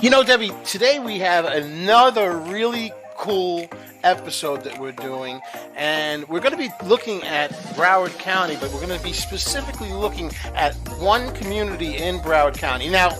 You know, Debbie, today we have another really cool episode that we're doing, and we're going to be looking at Broward County, but we're going to be specifically looking at one community in Broward County. Now,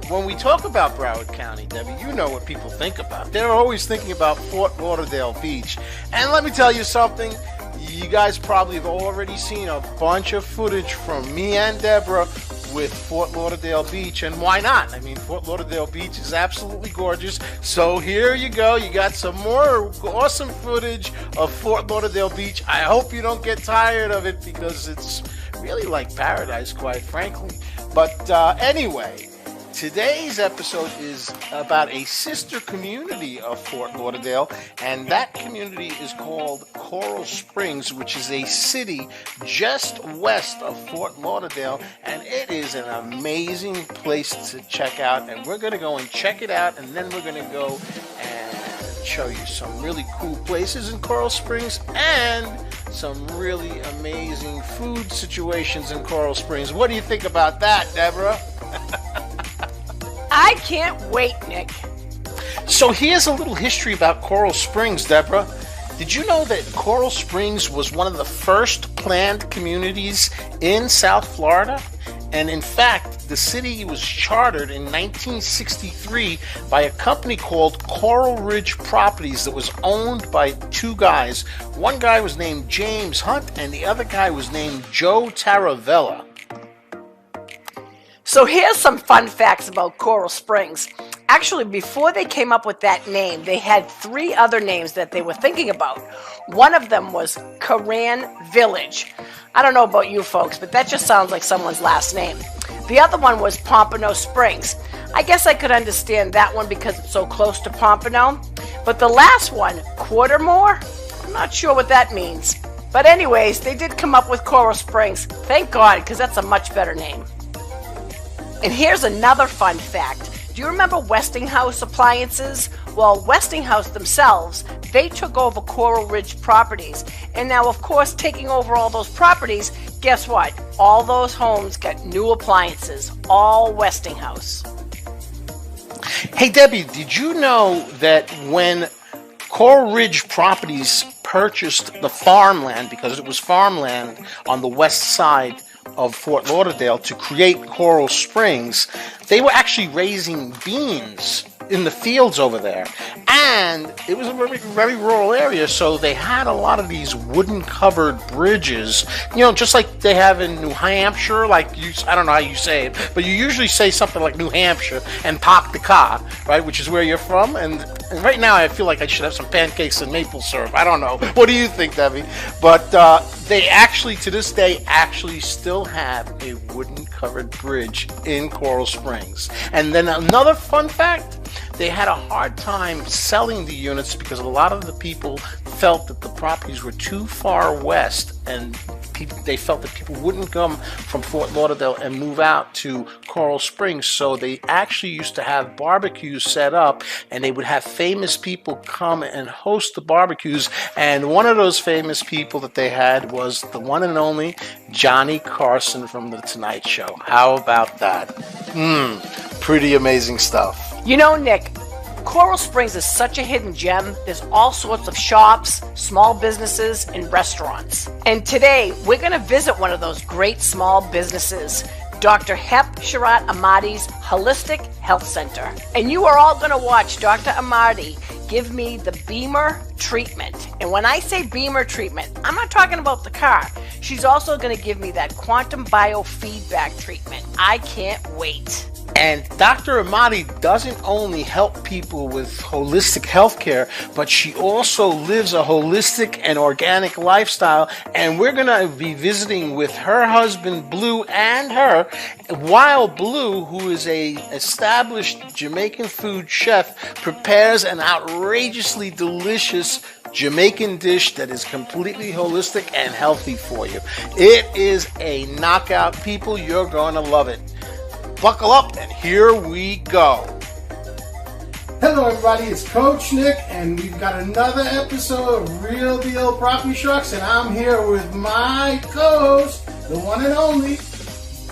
when we talk about Broward County, Debbie, you know what people think about. They're always thinking about Fort Lauderdale Beach. And let me tell you something, you guys probably have already seen a bunch of footage from me and Deborah with Fort Lauderdale Beach, and why not? I mean, Fort Lauderdale Beach is absolutely gorgeous. So here you go. You got some more awesome footage of Fort Lauderdale Beach. I hope you don't get tired of it because it's really like paradise, quite frankly. But anyway, today's episode is about a sister community of Fort Lauderdale, and that community is called Coral Springs, which is a city just west of Fort Lauderdale, and it is an amazing place to check out, and we're going to go and check it out, and then we're going to go and show you some really cool places in Coral Springs and some really amazing food situations in Coral Springs. What do you think about that, Deborah? I can't wait, Nick. So here's a little history about Coral Springs, Deborah. Did you know that Coral Springs was one of the first planned communities in South Florida? And in fact, the city was chartered in 1963 by a company called Coral Ridge Properties that was owned by two guys. One guy was named James Hunt and the other guy was named Joe Taravella. So here's some fun facts about Coral Springs. Actually, before they came up with that name, they had three other names that they were thinking about. One of them was Coran Village. I don't know about you folks, but that just sounds like someone's last name. The other one was Pompano Springs. I guess I could understand that one because it's so close to Pompano. But the last one, Quartermore, I'm not sure what that means. But anyways, they did come up with Coral Springs. Thank God, because that's a much better name. And here's another fun fact. Do you remember Westinghouse Appliances? Well, Westinghouse themselves, they took over Coral Ridge Properties. And now, of course, taking over all those properties, guess what? All those homes got new appliances. All Westinghouse. Hey, Debbie, did you know that when Coral Ridge Properties purchased the farmland, because it was farmland on the west side of Fort Lauderdale to create Coral Springs, they were actually raising beans in the fields over there, and it was a very, very rural area, so they had a lot of these wooden covered bridges, you know, just like they have in New Hampshire. Like, you, I don't know how you say it, but you usually say something like New Hampshire and Park the Car, right, which is where you're from. And right now I feel like I should have some pancakes and maple syrup. I don't know, what do you think, Debbie? But they actually, to this day, actually still have a wooden covered bridge in Coral Springs. And then another fun fact, they had a hard time selling the units because a lot of the people felt that the properties were too far west, and they felt that people wouldn't come from Fort Lauderdale and move out to Coral Springs. So they actually used to have barbecues set up, and they would have famous people come and host the barbecues. And one of those famous people that they had was the one and only Johnny Carson from The Tonight Show. How about that? Pretty amazing stuff. You know, Nick, Coral Springs is such a hidden gem. There's all sorts of shops, small businesses, and restaurants. And today, we're going to visit one of those great small businesses, Dr. Hep Sharat Ahmadi's Holistic Health Center. And you are all going to watch Dr. Ahmadi give me the Beamer treatment. And when I say Beamer treatment, I'm not talking about the car. She's also going to give me that quantum biofeedback treatment. I can't wait. And Dr. Ahmadi doesn't only help people with holistic healthcare, but she also lives a holistic and organic lifestyle. And we're going to be visiting with her husband, Blue, and her, while Blue, who is a established Jamaican food chef, prepares an outrageously delicious Jamaican dish that is completely holistic and healthy for you. It is a knockout, people. You're going to love it. Buckle up, and here we go. Hello everybody, it's Coach Nick, and we've got another episode of Real Deal Property Sharks, and I'm here with my co-host, the one and only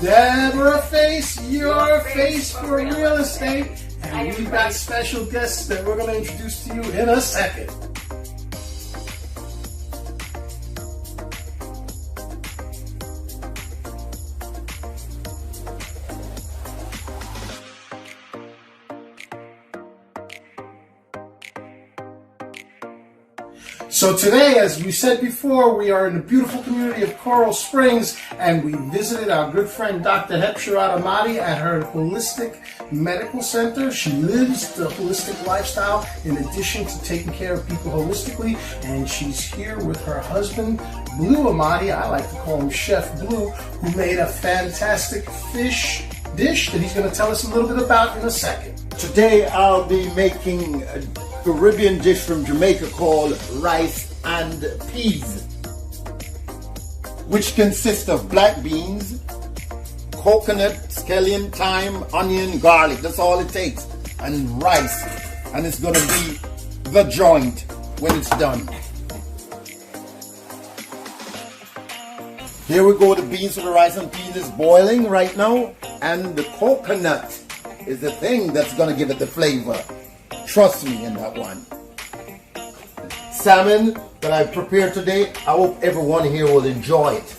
Deborah Face, your face for real estate. And we've got special guests that we're going to introduce to you in a second. So today, as we said before, we are in the beautiful community of Coral Springs, and we visited our good friend Dr. Hepsharat Ahmadi at her holistic medical center. She lives the holistic lifestyle in addition to taking care of people holistically, and she's here with her husband, Blue Ahmadi. I like to call him Chef Blue, who made a fantastic fish dish that he's going to tell us a little bit about in a second. Today I'll be making a Caribbean dish from Jamaica called rice and peas, which consists of black beans, coconut, scallion, thyme, onion, garlic. That's all it takes. And rice. And it's going to be the joint when it's done. Here we go. The beans for the rice and peas is boiling right now. And the coconut is the thing that's going to give it the flavor. Trust me in that one. Salmon that I prepared today, I hope everyone here will enjoy it.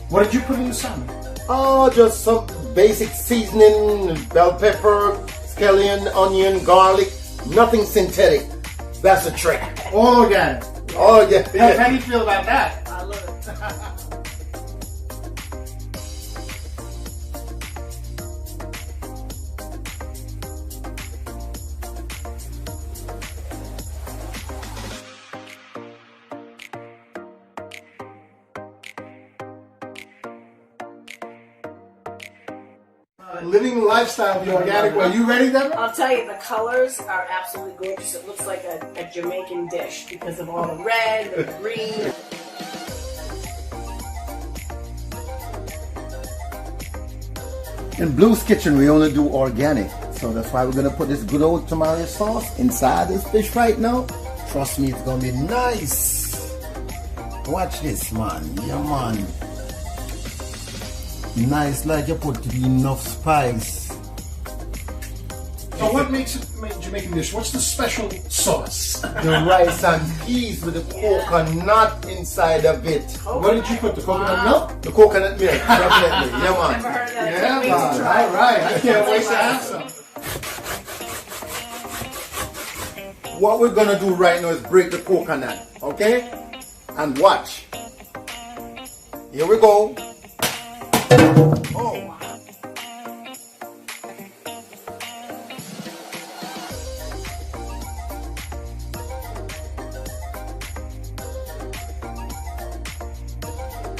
What did you put in the salmon? Oh, just some basic seasoning, bell pepper, scallion, onion, garlic, nothing synthetic. That's the trick. All organic. Oh, yeah. How do you feel about that? I love it. Living the lifestyle the organic way. You ready, Deborah? I'll tell you, the colors are absolutely gorgeous. It looks like a Jamaican dish because of all the red and the green. In Blue's Kitchen, we only do organic. So that's why we're going to put this good old tomato sauce inside this fish right now. Trust me, it's going to be nice. Watch this, man. Yeah, man. Nice, like you put enough spice. So what makes it a Jamaican dish? What's the special sauce? The rice and peas with the coconut inside of it. What did you put? The coconut milk? The coconut milk, definitely. Yeah, man. Never heard of that. Yeah, Can't wait to man. try it. All right. I can't wait to have some. What we're gonna do right now is break the coconut, okay? And watch. Here we go. Oh.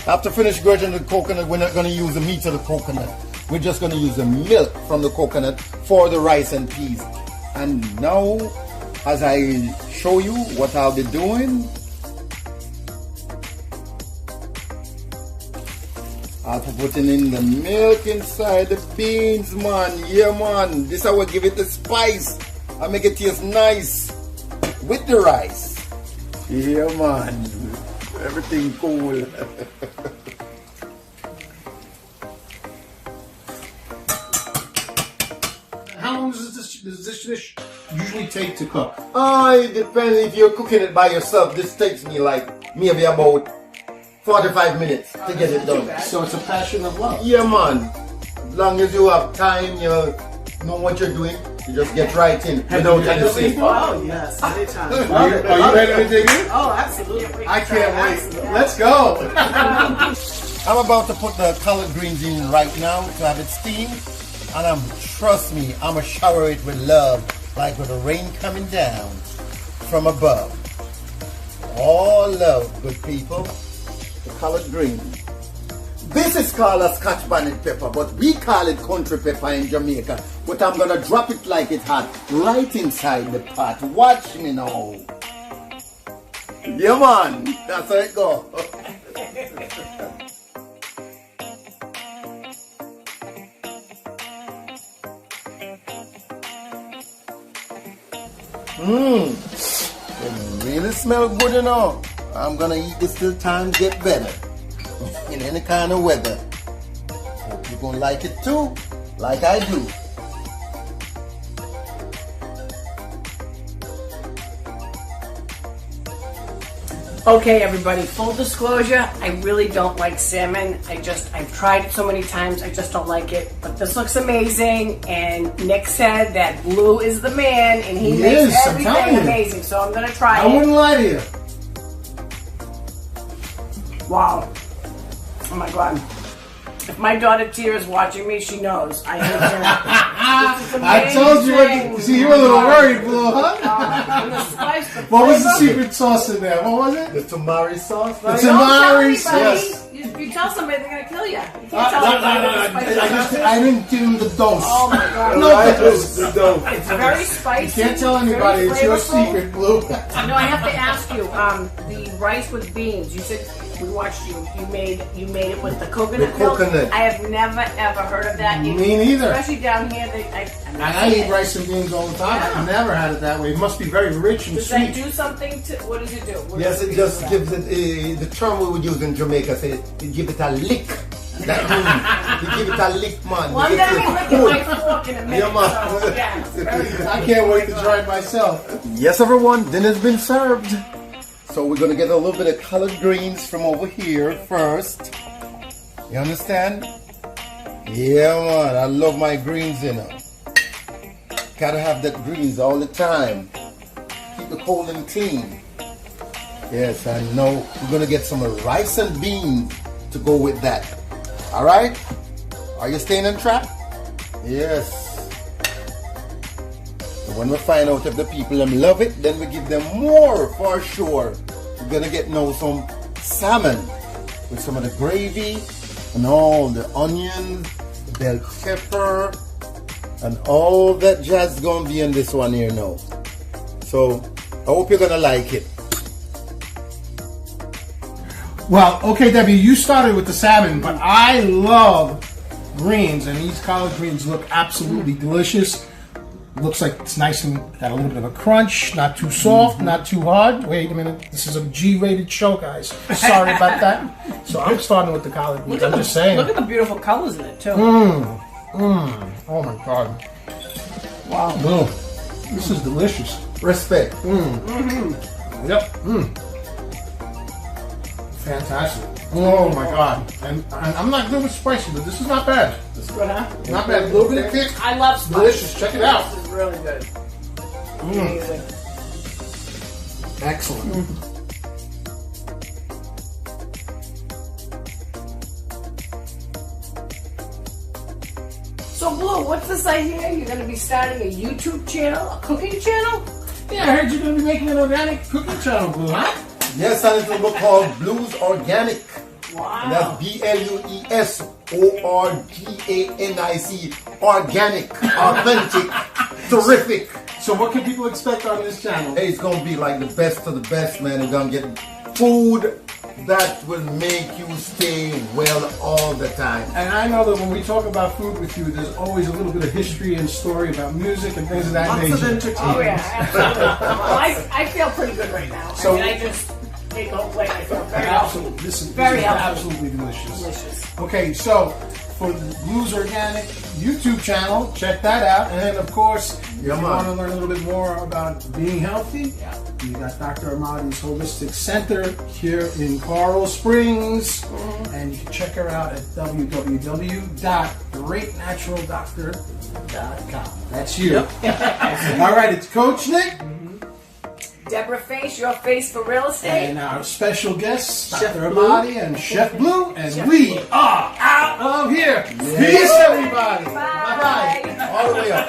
After finish grating the coconut, we're not going to use the meat of the coconut. We're just going to use the milk from the coconut for the rice and peas. And now, as I show you what I'll be doing, I'll be putting in the milk inside the beans, man. Yeah, man. This I will give it the spice. I make it taste nice with the rice. Yeah, man. Everything cool. How long does this dish usually take to cook? It depends if you're cooking it by yourself. This takes me like maybe about 45 minutes to get it done. So it's a passion of love. Yeah, man. As long as you have time, you know what you're doing, you just get right in without any sleep. Oh, yes, anytime. Are you ready to dig in? Oh, absolutely. I can't wait. Let's go. I'm about to put the collard greens in right now to have it steamed. And trust me, I'm gonna shower it with love, like with the rain coming down from above. All love, good people. The collard green. This is called a Scotch bonnet pepper, but we call it country pepper in Jamaica. But I'm gonna drop it like it hot right inside the pot. Watch me now. Yeah, man. That's how it go. It really smells good, you know. I'm gonna eat this till times get better. In any kind of weather. Hope you're gonna like it too, like I do. Okay, everybody, full disclosure, I really don't like salmon. I've tried it so many times, I just don't like it. But this looks amazing, and Nick said that Blue is the man, and he makes I'm telling everything you. amazing, so I'm gonna try I it. wouldn't lie to you. Wow. Oh my God. If my daughter Tia is watching me, she knows. I hate her. This is I told you. amazing. See, you were a little worried, Blue, huh? And the spice, the What was the flavor. secret sauce in there? What was it? The tamari sauce, The right? Don't tell tamari anybody. sauce. If you tell somebody, they're gonna kill you. You can't No, tell anybody. what the spice is. I didn't give him the dose. Oh my God. No dose. It's very spicy. You can't tell very anybody. It's your flavorful. secret, Blue. No, I have to ask you. The rice with beans. You said we watched you. You made it with the coconut The milk. coconut. I have never ever heard of that. Me neither. Especially down here. And I eat rice and beans all the time. Yeah. I've never had it that way. It must be very rich and Does that sweet. do something to? What does it do? What Yes, does it do just for that? gives it, the term we would use in Jamaica, say it give it a lick. That means you give it a lick, man. Well, I'm You gonna get be it licking good. my fork in a minute. Yeah, man. So, yeah, it's very good. I can't wait to try it myself. Yes, everyone, dinner's been served. So we're gonna get a little bit of collard greens from over here first. You understand? Yeah, man, I love my greens, you know. Gotta have that greens all the time. Keep it cold and clean. Yes, I know. We're gonna get some rice and beans to go with that. All right? Are you staying on track? Yes. And when we find out if the people them love it, then we give them more for sure. We're gonna get now some salmon with some of the gravy and all the onions, the bell pepper, and all that jazz gonna be in this one here now. So I hope you're gonna like it. Well, okay, Debbie, you started with the salmon, but I love greens, and these collard greens look absolutely delicious. Looks like it's nice and got a little bit of a crunch, not too soft, not too hard. Wait a minute, this is a G-rated show, guys. Sorry about that. So I'm starting with the collard greens. I'm just saying. Look at the beautiful colors in it too. Oh my God. Wow. No, this is delicious. Respect. Yep. Fantastic. Oh my God. And I'm not good with spicy, but this is not bad. It's good, huh? Not bad. A little bit of kick. I love spice. Delicious. Check it out. This is really good. Amazing. Excellent. So, Blue, what's this I hear? You're going to be starting a YouTube channel, a cooking channel? Yeah, I heard you're going to be making an organic cooking channel, Blue, huh? Yes, and it's a book called Blues Organic. Wow. And that's BLUESORGANIC. Organic, authentic, terrific. So what can people expect on this channel? Hey, it's gonna be like the best of the best, man. We're gonna get food that will make you stay well all the time. And I know that when we talk about food with you, there's always a little bit of history and story about music and things of that Lots nature. of entertainment. Oh, yeah, absolutely. Well, I feel pretty good right now. So- I mean, I just ate the whole plate. I feel very Absolutely. This is Very healthy. absolutely delicious. delicious. Okay, so for the Blues Organic YouTube channel, check that out. And of course, if you man. want to learn a little bit more about being healthy, you got Dr. Amadi's Holistic Center here in Coral Springs. And you can check her out at www.greatnaturaldoctor.com. That's you. All right, it's Coach Nick. Deborah Face, your face for real estate. And our special guests, Chef Dr. Blue. Amadi and Chef Blue, and Chef we Blue. are out of here. Peace, everybody. Bye. Bye-bye. All the way up.